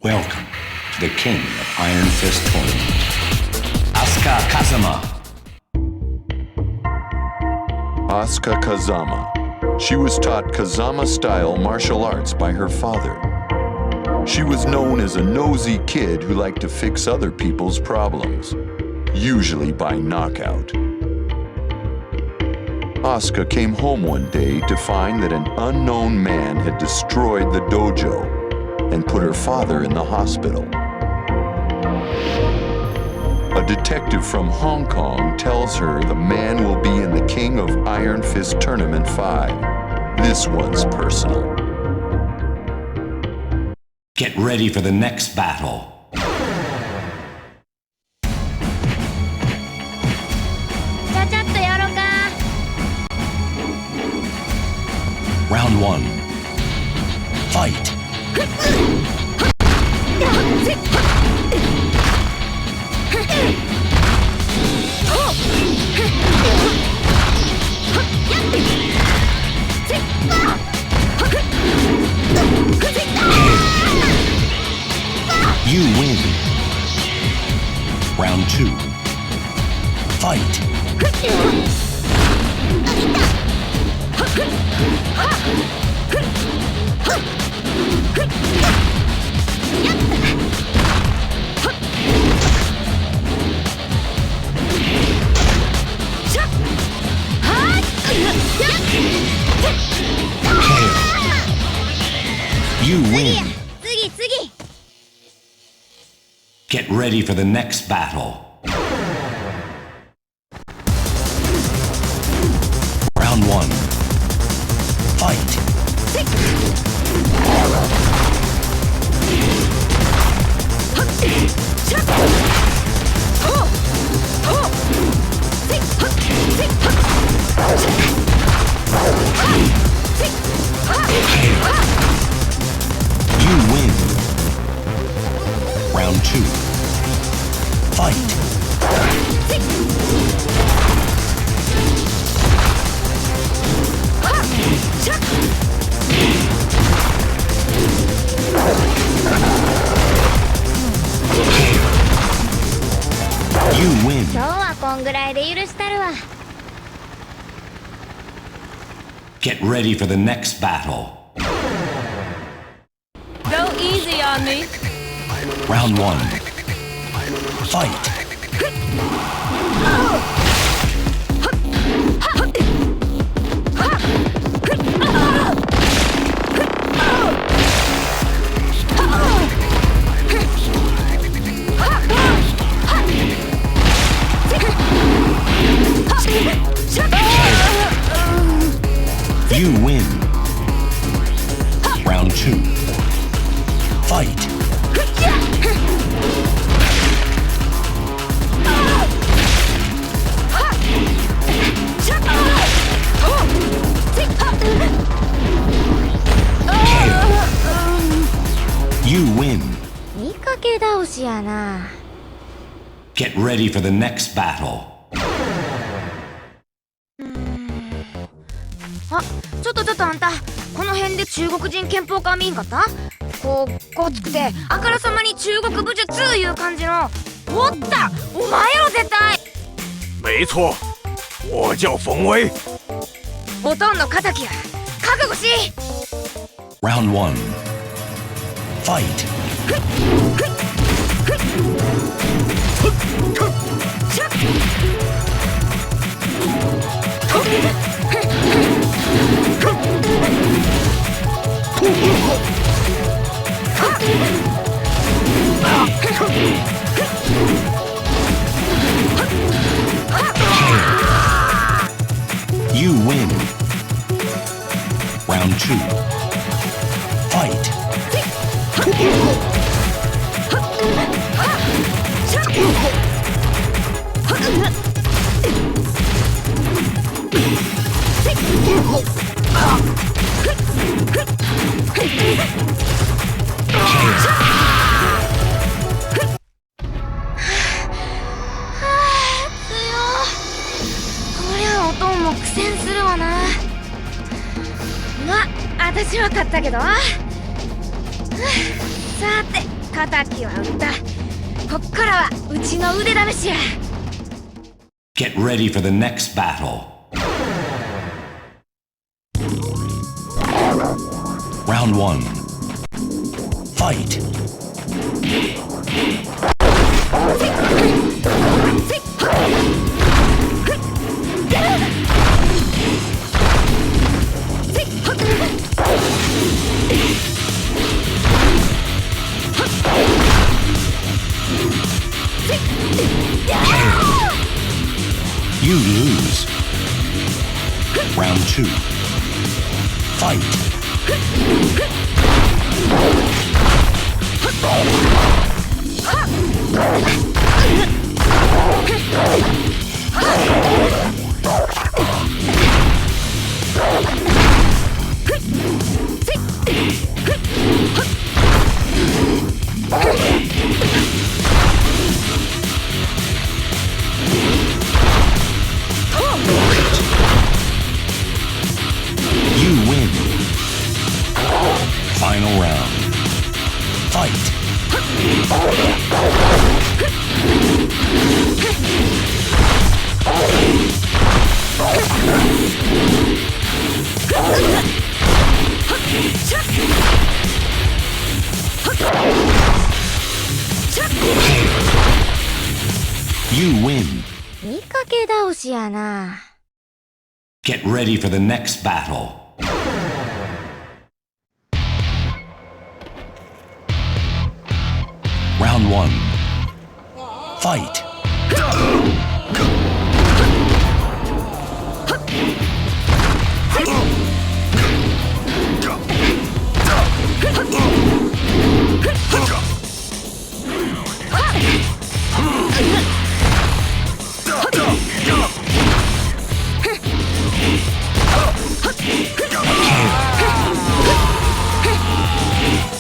Welcome to the King of Iron Fist Tournament. Asuka Kazama. Asuka Kazama. She was taught Kazama-style martial arts by her father. She was known as a nosy kid who liked to fix other people's problems, usually by knockout. Asuka came home one day to find that an unknown man had destroyed the dojo and put her father in the hospital. A detective from Hong Kong tells her the man will be in the King of Iron Fist Tournament 5. This one's personal. Get ready for the next battle. Round 1. Fight! You win. Round 2. Fight! You win. Get ready for the next battle. Round 1. Fight. You win. Round 2. Fight. You win. 今日はこんぐらいで許したるわ。Get ready for the next battle. Go easy on me. Round 1. Fight. You win. Round 2. Fight. You win. 見かけ倒しやな。Get ready for the next battle. あ、ちょっとあんた、この辺で中国人憲法家見んかった？こう、ごつくてあからさまに中国武術いう感じの。おった、お前やろ絶対。没错，我叫冯威。おとんの敵や、覚悟し。Round 1. Fight. You win. Round 2. Fight.私は勝ったけど。さて、敵は撃った。こっからはうちの腕試しや。 Get ready for the next battle. Round 1. Fight. You lose. Round 2. Fight. You win. Final round. Fight. You win. 見かけ倒しやな。 Get ready for the next battle. Round 1. Fight.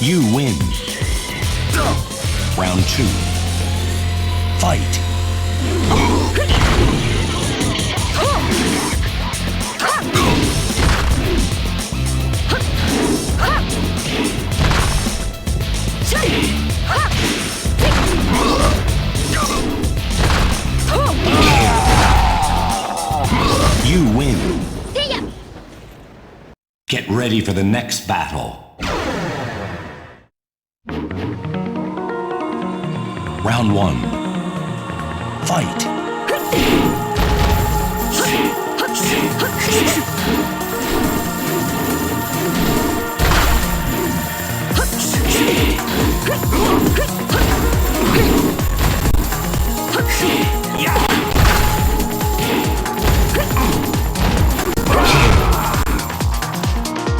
You win. Round 2. Fight. You win. Get ready for the next battle. Round 1. Fight.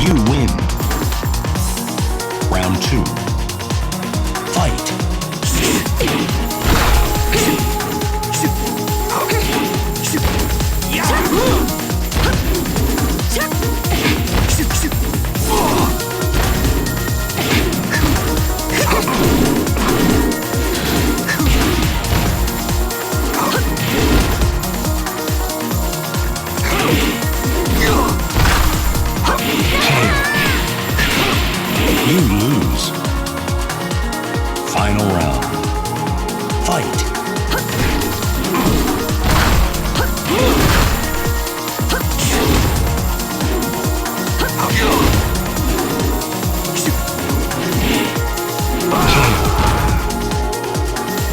You win. Round 2. Fight. You lose. Final round. Fight.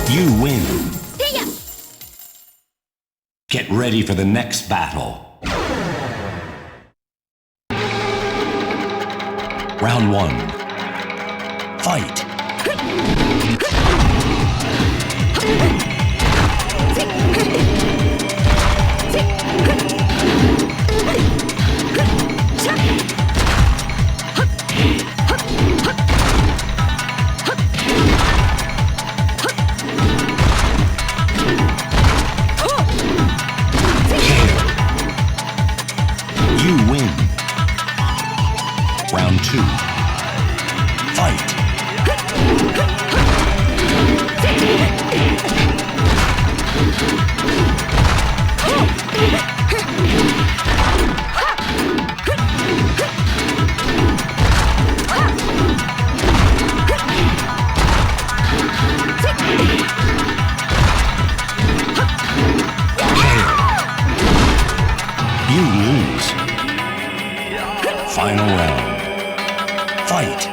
You win. Get ready for the next battle. Round 1. Fight. You win. Round 2. Fight. round. Fight.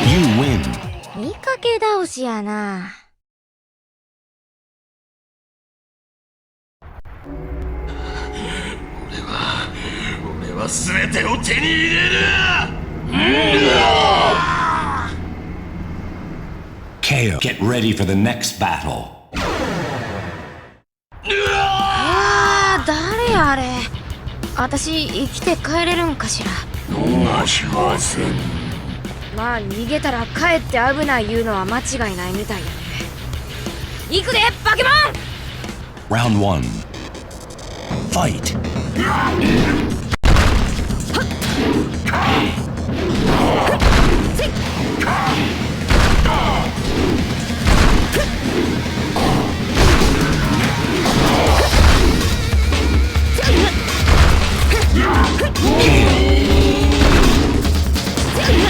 You win. 見かけ倒しやな。俺は全てを手に入れる。KO. Get ready for the next battle. 誰やあれ。私生きて帰れるんかしら。逃しません。まあ逃げたら帰って危ない言うのは間違いないみたいやね。行くでバケモン。 Round 1. Fight.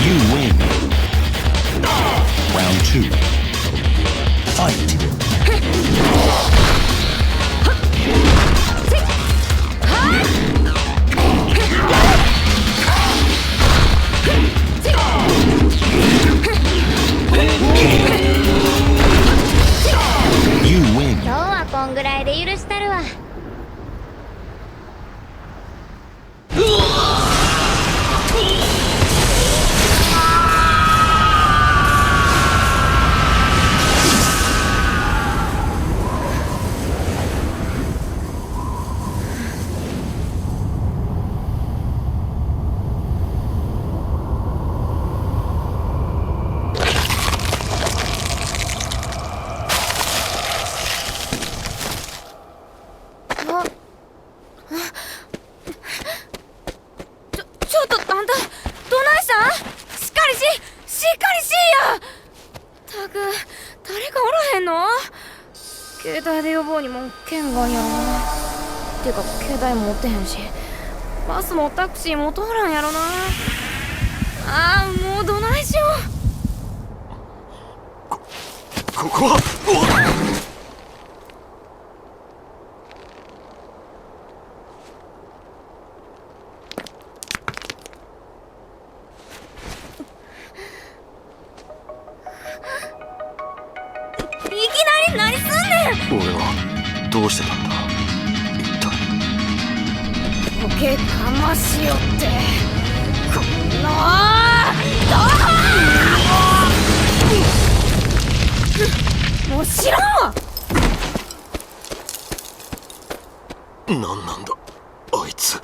You win. Round 2. Fight. You win. 今日はこんぐらいで許したるわ。ちょっとあんたどないしたん？しっかりしや。たく誰かおらへんの？携帯で呼ぼうにも剣がんやろな。てか携帯持ってへんし、バスもタクシーも通らんやろな。ああもうどないしよここはいきなり何すんねん。俺はどうしてたんだ一体。ボケかましよってこんなもう知らんわ。何なんだあいつ。